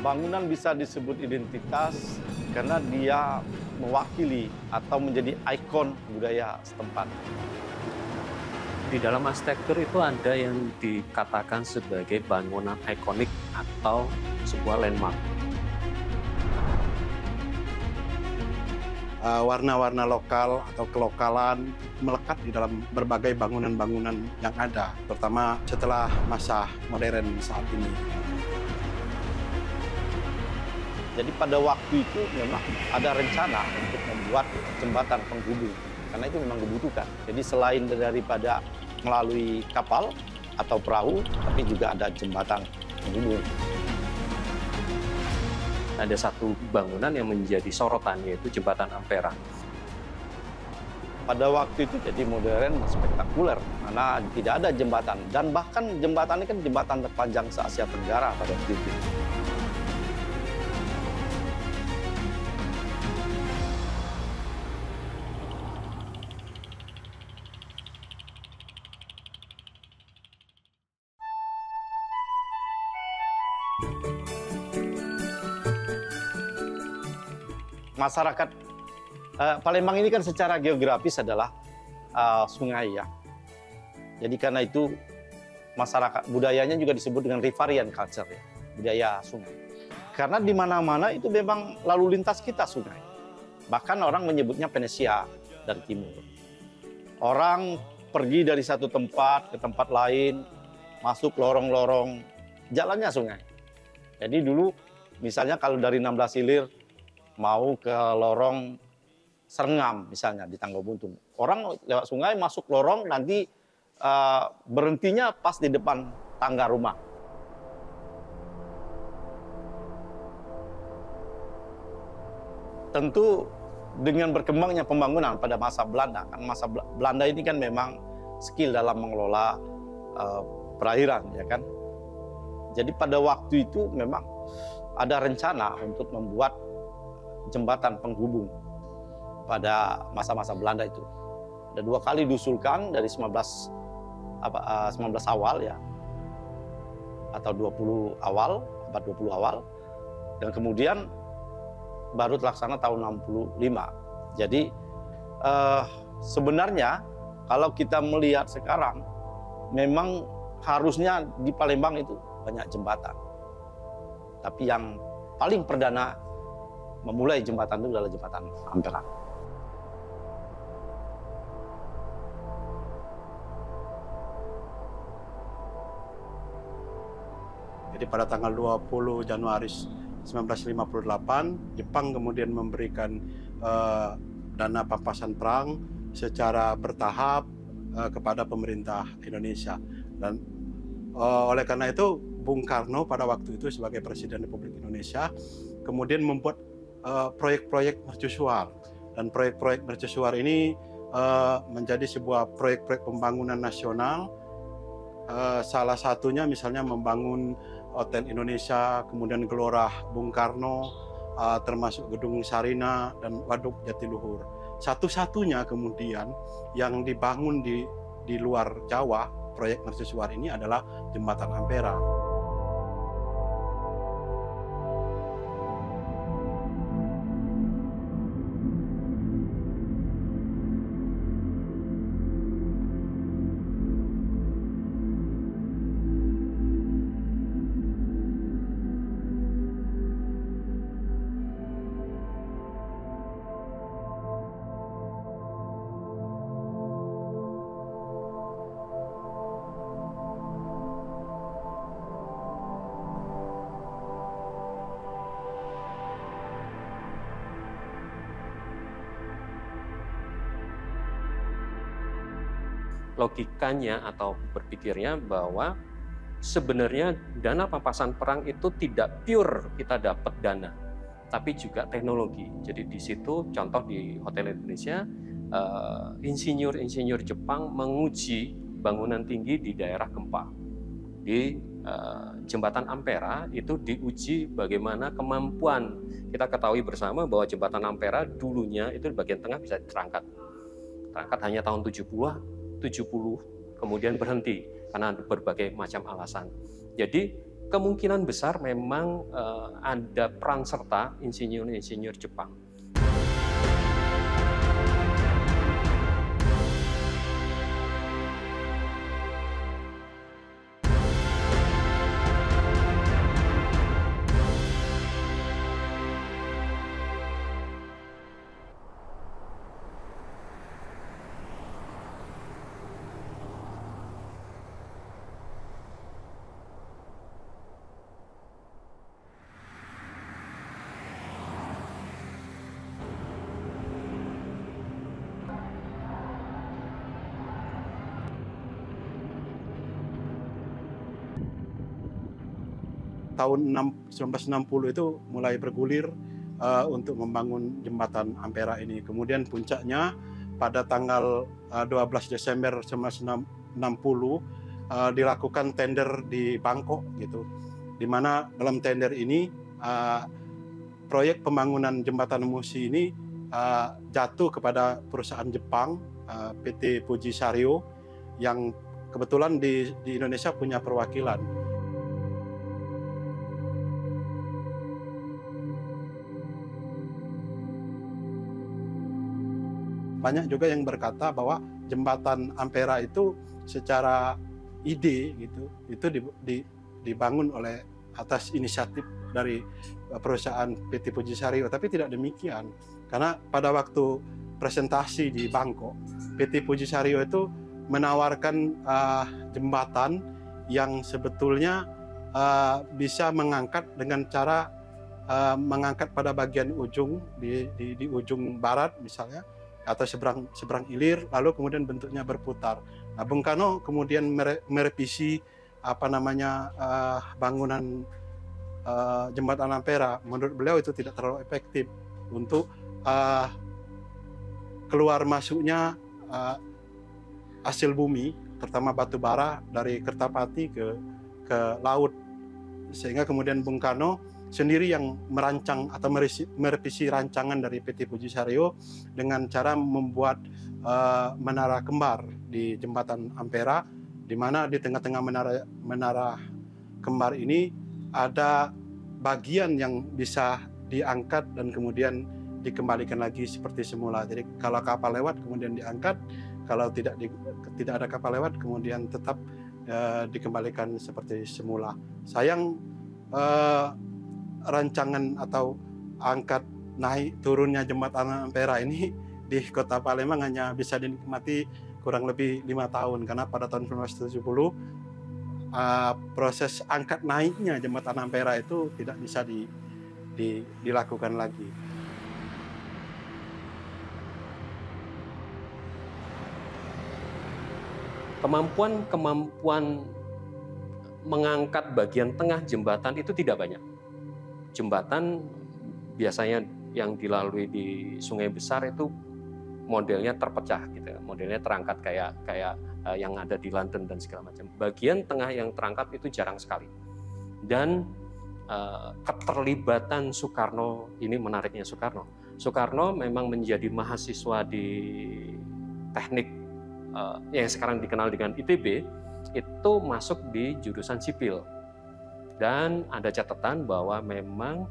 Bangunan bisa disebut identitas karena dia mewakili atau menjadi ikon budaya setempat. Di dalam arsitektur itu ada yang dikatakan sebagai bangunan ikonik atau sebuah landmark. Warna-warna lokal atau kelokalan melekat di dalam berbagai bangunan-bangunan yang ada, terutama setelah masa modern saat ini. Jadi pada waktu itu memang ada rencana untuk membuat jembatan penghubung, karena itu memang dibutuhkan. Jadi selain daripada melalui kapal atau perahu, tapi juga ada jembatan penghubung. Ada satu bangunan yang menjadi sorotan, yaitu jembatan Ampera. Pada waktu itu jadi modern dan spektakuler, karena tidak ada jembatan. Dan bahkan jembatan ini kan jembatan terpanjang se-Asia Tenggara pada waktu itu. Masyarakat Palembang ini kan secara geografis adalah sungai ya. Jadi karena itu masyarakat budayanya juga disebut dengan riverian culture ya, budaya sungai. Karena di mana-mana itu memang lalu lintas kita sungai. Bahkan orang menyebutnya Venesia dari timur. Orang pergi dari satu tempat ke tempat lain, masuk lorong-lorong, jalannya sungai. Jadi dulu misalnya kalau dari 16 Ilir mau ke lorong Serengam misalnya di Tanggabuntu. Orang lewat sungai masuk lorong, nanti berhentinya pas di depan tangga rumah. Tentu dengan berkembangnya pembangunan pada masa Belanda, kan masa Belanda ini kan memang skill dalam mengelola perairan, ya kan. Jadi pada waktu itu memang ada rencana untuk membuat jembatan penghubung pada masa-masa Belanda itu. Ada 2 kali diusulkan dari 19 awal ya, atau 20 awal, abad 20 awal, dan kemudian baru terlaksana tahun 65. Jadi sebenarnya kalau kita melihat sekarang, memang harusnya di Palembang itu banyak jembatan. Tapi yang paling perdana memulai jembatan itu adalah jembatan Ampera. Jadi pada tanggal 20 Januari 1958, Jepang kemudian memberikan dana pampasan perang secara bertahap kepada pemerintah Indonesia. Dan oleh karena itu, Bung Karno pada waktu itu sebagai Presiden Republik Indonesia kemudian membuat proyek-proyek mercusuar. Dan proyek-proyek mercusuar ini menjadi sebuah proyek-proyek pembangunan nasional. Salah satunya misalnya membangun Hotel Indonesia, kemudian Gelora Bung Karno, termasuk Gedung Sarina dan Waduk Jatiluhur. Satu-satunya kemudian yang dibangun di luar Jawa, proyek mercusuar ini adalah Jembatan Ampera. Logikanya atau berpikirnya bahwa sebenarnya dana pampasan perang itu tidak pure kita dapat dana, tapi juga teknologi. Jadi di situ contoh di Hotel Indonesia, insinyur-insinyur Jepang menguji bangunan tinggi di daerah gempa. Di Jembatan Ampera itu diuji bagaimana kemampuan. Kita ketahui bersama bahwa Jembatan Ampera dulunya itu di bagian tengah bisa terangkat hanya tahun 70 kemudian berhenti karena berbagai macam alasan. Jadi kemungkinan besar memang ada peran serta insinyur-insinyur Jepang. Tahun 1960 itu mulai bergulir untuk membangun jembatan Ampera ini. Kemudian puncaknya pada tanggal 12 Desember 1960 dilakukan tender di Bangkok gitu. Di mana dalam tender ini proyek pembangunan jembatan Musi ini jatuh kepada perusahaan Jepang, PT Fuji Sario, yang kebetulan di Indonesia punya perwakilan. Banyak juga yang berkata bahwa jembatan Ampera itu secara ide gitu, itu dibangun oleh atas inisiatif dari perusahaan PT Fuji Sario, tapi tidak demikian. Karena pada waktu presentasi di Bangkok, PT Fuji Sario itu menawarkan jembatan yang sebetulnya bisa mengangkat dengan cara mengangkat pada bagian ujung di ujung barat misalnya, atau seberang ilir, lalu kemudian bentuknya berputar. Nah, Bung Karno kemudian merevisi bangunan jembatan Ampera. Menurut beliau itu tidak terlalu efektif untuk keluar masuknya hasil bumi, terutama batu bara dari Kertapati ke laut, sehingga kemudian Bung Karno sendiri yang merancang atau merevisi rancangan dari PT Fuji Sario dengan cara membuat menara kembar di jembatan Ampera, di mana di tengah-tengah menara kembar ini ada bagian yang bisa diangkat dan kemudian dikembalikan lagi seperti semula. Jadi kalau kapal lewat kemudian diangkat, kalau tidak ada kapal lewat kemudian tetap dikembalikan seperti semula. Sayang rancangan atau angkat naik turunnya jembatan Ampera ini di Kota Palembang hanya bisa dinikmati kurang lebih 5 tahun, karena pada tahun 1970 proses angkat naiknya jembatan Ampera itu tidak bisa dilakukan lagi. Kemampuan mengangkat bagian tengah jembatan itu tidak banyak. Jembatan biasanya yang dilalui di sungai besar itu modelnya terpecah gitu, modelnya terangkat kayak yang ada di London dan segala macam. Bagian tengah yang terangkat itu jarang sekali. Dan keterlibatan Soekarno, ini menariknya Soekarno. Soekarno memang menjadi mahasiswa di teknik yang sekarang dikenal dengan ITB, itu masuk di jurusan sipil. Dan ada catatan bahwa memang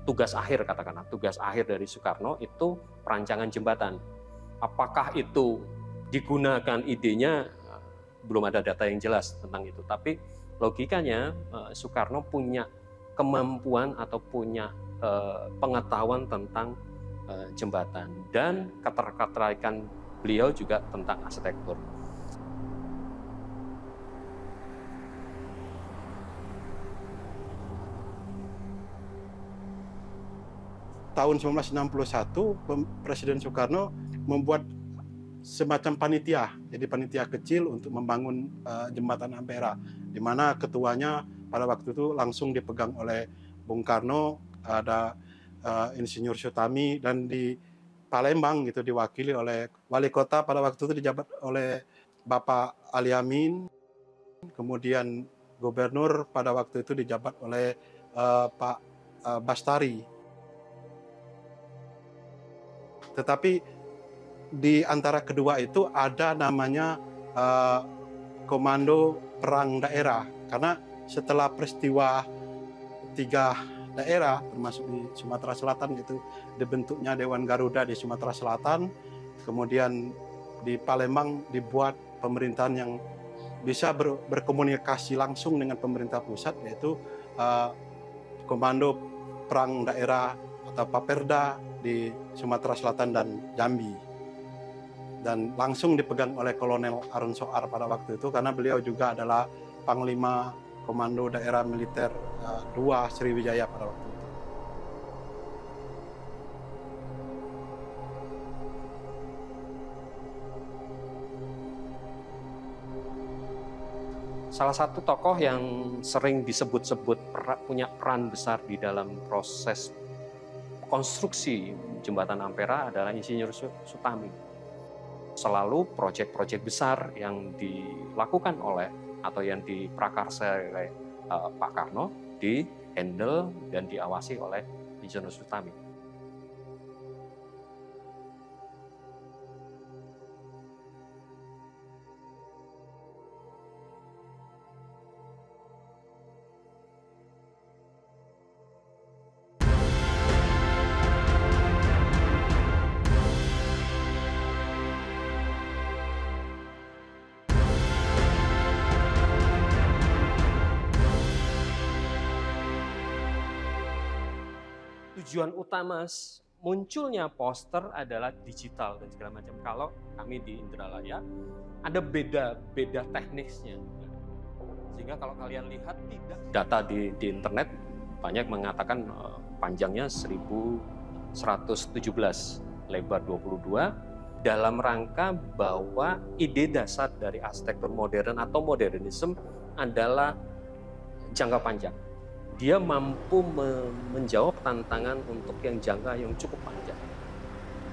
tugas akhir, katakanlah tugas akhir dari Soekarno itu perancangan jembatan. Apakah itu digunakan idenya, belum ada data yang jelas tentang itu. Tapi logikanya Soekarno punya kemampuan atau punya pengetahuan tentang jembatan, dan keterkaitan beliau juga tentang arsitektur. Tahun 1961 Presiden Soekarno membuat semacam panitia, jadi panitia kecil untuk membangun jembatan Ampera, di mana ketuanya pada waktu itu langsung dipegang oleh Bung Karno, ada Insinyur Sutami, dan di Palembang gitu diwakili oleh wali kota pada waktu itu dijabat oleh Bapak Ali Amin, kemudian gubernur pada waktu itu dijabat oleh Pak Bastari. Tetapi di antara kedua itu ada namanya Komando Perang Daerah, karena setelah peristiwa 3 daerah termasuk di Sumatera Selatan itu dibentuknya Dewan Garuda di Sumatera Selatan, kemudian di Palembang dibuat pemerintahan yang bisa berkomunikasi langsung dengan pemerintah pusat, yaitu Komando Perang Daerah atau Paperda di Sumatera Selatan dan Jambi, dan langsung dipegang oleh Kolonel Arun Soar pada waktu itu karena beliau juga adalah Panglima Komando Daerah Militer 2 Sriwijaya pada waktu itu. Salah satu tokoh yang sering disebut-sebut punya peran besar di dalam proses konstruksi jembatan Ampera adalah Insinyur Sutami. Selalu proyek-proyek besar yang dilakukan oleh atau yang diprakarsa oleh Pak Karno di-handle dan diawasi oleh Insinyur Sutami. Tujuan utama munculnya poster adalah digital dan segala macam. Kalau kami di Indralaya ada beda teknisnya. Sehingga kalau kalian lihat tidak data di internet banyak mengatakan panjangnya 1117, lebar 22, dalam rangka bahwa ide dasar dari arsitektur modern atau modernisme adalah jangka panjang. Dia mampu menjawab tantangan untuk yang jangka yang cukup panjang.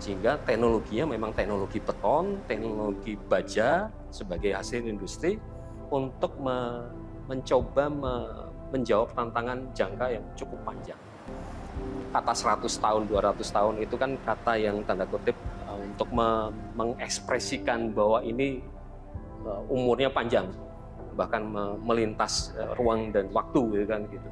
Sehingga teknologinya memang teknologi beton, teknologi baja sebagai hasil industri untuk mencoba menjawab tantangan jangka yang cukup panjang. Kata 100 tahun, 200 tahun itu kan kata yang tanda kutip untuk mengekspresikan bahwa ini umurnya panjang, bahkan melintas ruang dan waktu gitu kan gitu.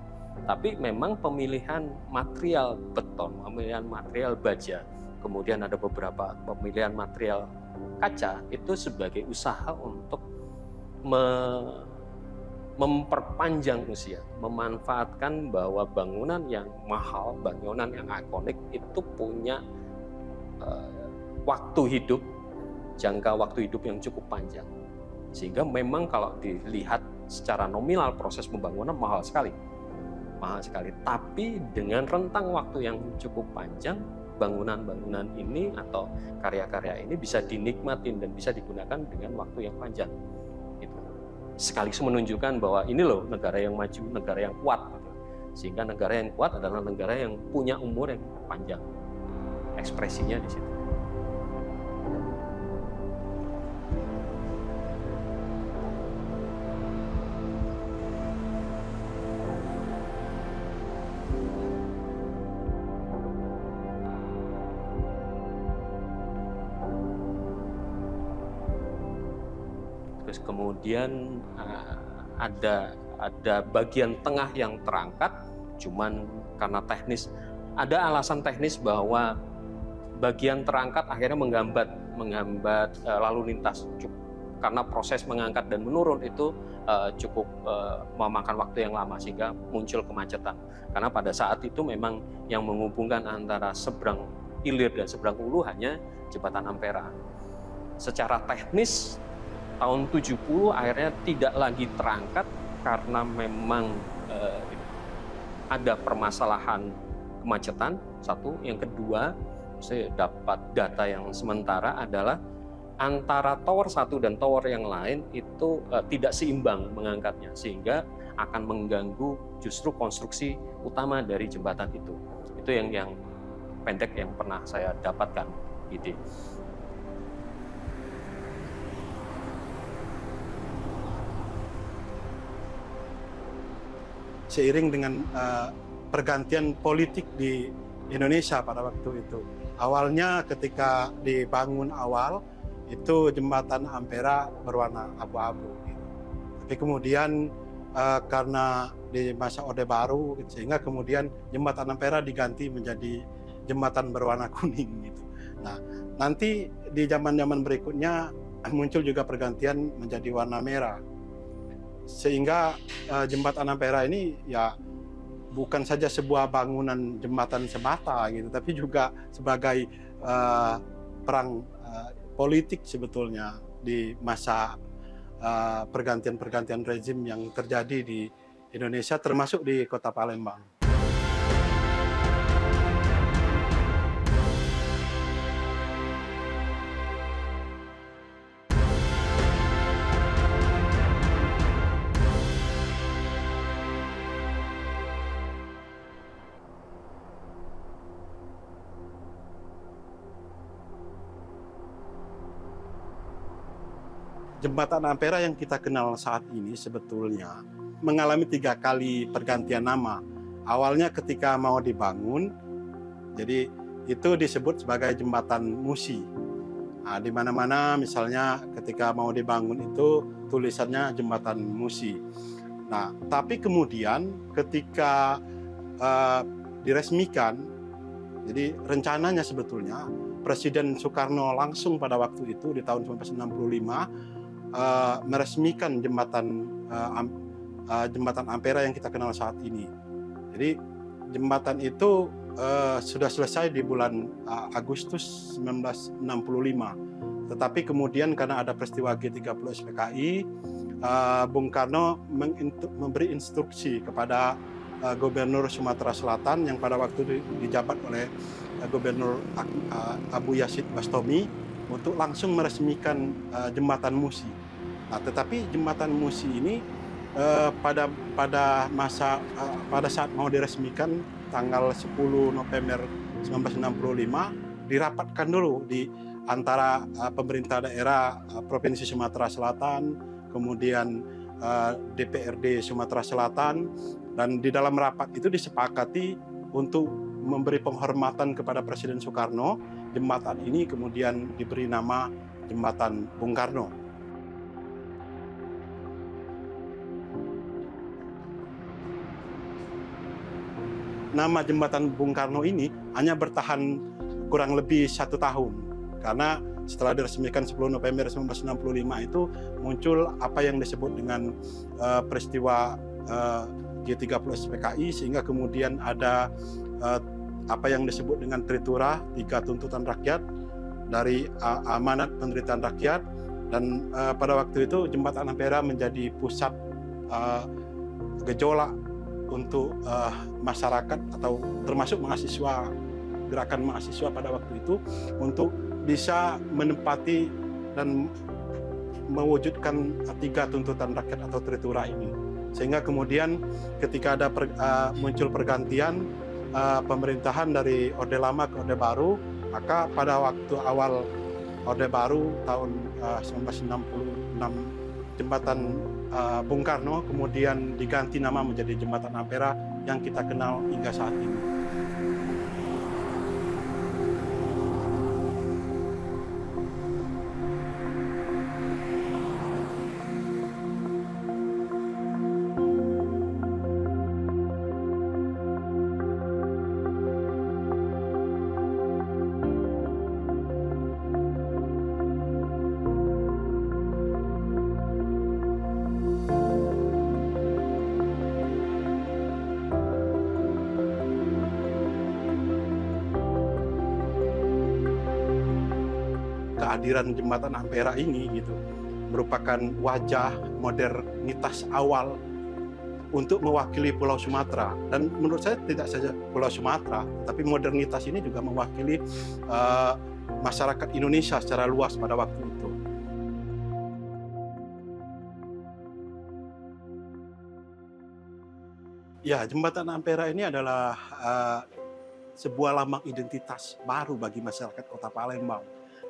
Tapi memang pemilihan material beton, pemilihan material baja, kemudian ada beberapa pemilihan material kaca itu sebagai usaha untuk memperpanjang usia, memanfaatkan bahwa bangunan yang mahal, bangunan yang ikonik itu punya waktu hidup, jangka waktu hidup yang cukup panjang. Sehingga memang kalau dilihat secara nominal proses pembangunan mahal sekali. Tapi dengan rentang waktu yang cukup panjang, bangunan-bangunan ini atau karya-karya ini bisa dinikmatin dan bisa digunakan dengan waktu yang panjang. Gitu. Sekaligus menunjukkan bahwa ini loh negara yang maju, negara yang kuat. Gitu. Sehingga negara yang kuat adalah negara yang punya umur yang panjang. Ekspresinya di situ. Kemudian ada bagian tengah yang terangkat, cuman karena teknis, ada alasan teknis bahwa bagian terangkat akhirnya menghambat lalu lintas, karena proses mengangkat dan menurun itu cukup memakan waktu yang lama sehingga muncul kemacetan. Karena pada saat itu memang yang menghubungkan antara seberang hilir dan seberang hulu hanya jembatan Ampera. Secara teknis tahun 70 akhirnya tidak lagi terangkat karena memang ada permasalahan kemacetan, satu. Yang kedua, saya dapat data yang sementara adalah antara tower satu dan tower yang lain itu tidak seimbang mengangkatnya, sehingga akan mengganggu justru konstruksi utama dari jembatan itu. Itu yang pendek yang pernah saya dapatkan ide. Seiring dengan pergantian politik di Indonesia pada waktu itu. Awalnya ketika dibangun awal, itu jembatan Ampera berwarna abu-abu. Tapi kemudian karena di masa Orde Baru, sehingga kemudian jembatan Ampera diganti menjadi jembatan berwarna kuning gitu. Nah, nanti di zaman-zaman berikutnya muncul juga pergantian menjadi warna merah. Sehingga jembatan Ampera ini ya bukan saja sebuah bangunan jembatan semata gitu, tapi juga sebagai perang politik sebetulnya di masa pergantian-pergantian rezim yang terjadi di Indonesia, termasuk di Kota Palembang. Jembatan Ampera yang kita kenal saat ini sebetulnya mengalami 3 kali pergantian nama. Awalnya ketika mau dibangun, jadi itu disebut sebagai jembatan Musi. Nah, di mana-mana misalnya ketika mau dibangun itu tulisannya jembatan Musi. Nah, tapi kemudian ketika diresmikan, jadi rencananya sebetulnya Presiden Soekarno langsung pada waktu itu di tahun 1965 meresmikan jembatan Ampera yang kita kenal saat ini. Jadi jembatan itu sudah selesai di bulan Agustus 1965. Tetapi kemudian karena ada peristiwa G30 SPKI, Bung Karno memberi instruksi kepada Gubernur Sumatera Selatan yang pada waktu dijabat oleh Gubernur Abu Yazid Bastami untuk langsung meresmikan jembatan Musi. Nah, tetapi jembatan Musi ini pada saat mau diresmikan tanggal 10 November 1965 dirapatkan dulu di antara pemerintah daerah Provinsi Sumatera Selatan, kemudian DPRD Sumatera Selatan, dan di dalam rapat itu disepakati untuk memberi penghormatan kepada Presiden Soekarno. Jembatan ini kemudian diberi nama Jembatan Bung Karno. Nama jembatan Bung Karno ini hanya bertahan kurang lebih 1 tahun, karena setelah diresmikan 10 November 1965 itu muncul apa yang disebut dengan peristiwa G30 SPKI, sehingga kemudian ada apa yang disebut dengan Tritura, 3 tuntutan rakyat dari amanat penderitaan rakyat, dan pada waktu itu jembatan Ampera menjadi pusat gejolak untuk masyarakat atau termasuk mahasiswa, gerakan mahasiswa pada waktu itu untuk bisa menempati dan mewujudkan 3 tuntutan rakyat atau Tritura ini. Sehingga kemudian ketika ada muncul pergantian pemerintahan dari Orde Lama ke Orde Baru, maka pada waktu awal Orde Baru tahun 1966 jembatan Bung Karno kemudian diganti nama menjadi Jembatan Ampera yang kita kenal hingga saat ini. Kehadiran jembatan Ampera ini gitu merupakan wajah modernitas awal untuk mewakili Pulau Sumatera, dan menurut saya tidak saja Pulau Sumatera, tapi modernitas ini juga mewakili masyarakat Indonesia secara luas pada waktu itu. Ya, jembatan Ampera ini adalah sebuah lambang identitas baru bagi masyarakat Kota Palembang.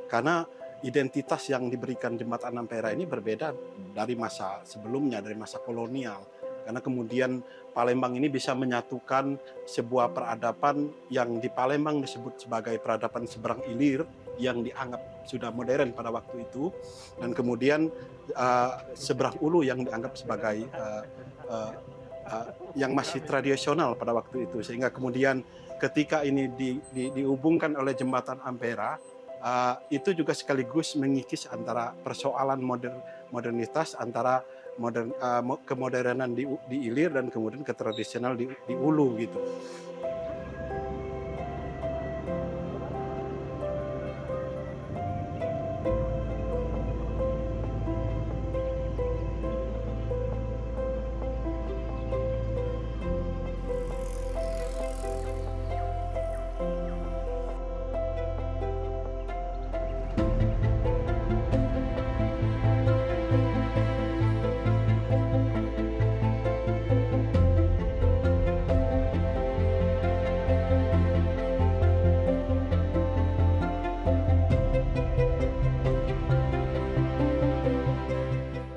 Karena identitas yang diberikan jembatan Ampera ini berbeda dari masa sebelumnya, dari masa kolonial. Karena kemudian Palembang ini bisa menyatukan sebuah peradaban yang di Palembang disebut sebagai peradaban seberang ilir, yang dianggap sudah modern pada waktu itu, dan kemudian seberang ulu yang dianggap sebagai yang masih tradisional pada waktu itu, sehingga kemudian ketika ini dihubungkan oleh jembatan Ampera, itu juga sekaligus mengikis antara persoalan modernitas antara kemodernan di hilir dan kemudian ketradisional di hulu gitu.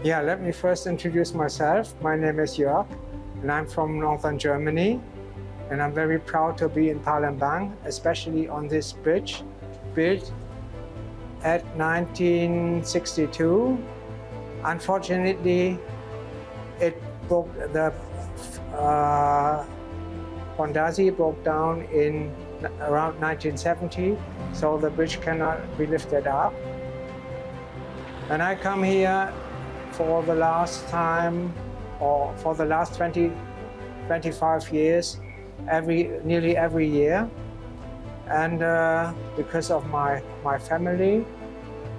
Yeah, let me first introduce myself. My name is Jörg, and I'm from northern Germany. And I'm very proud to be in Palembang, especially on this bridge, built at 1962. Unfortunately, the fondasi broke down in around 1970, so the bridge cannot be lifted up. And I come here for the last time, or for the last 25 years, nearly every year, and because of my family,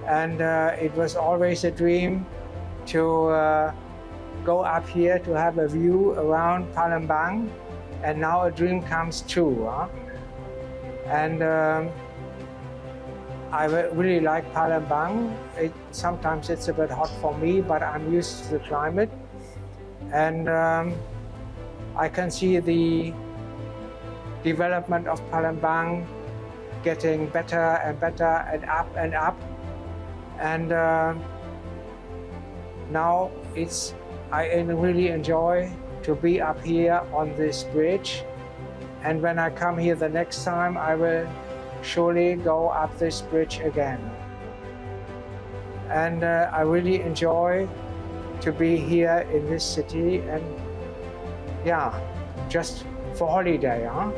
and it was always a dream to go up here to have a view around Palembang, and now a dream comes true. And I really like Palembang. Sometimes it's a bit hot for me, but I'm used to the climate. And I can see the development of Palembang getting better and better and up and up. And now I really enjoy to be up here on this bridge. And when I come here the next time, I will surely go up this bridge again. And I really enjoy to be here in this city, and yeah, just for holiday, huh?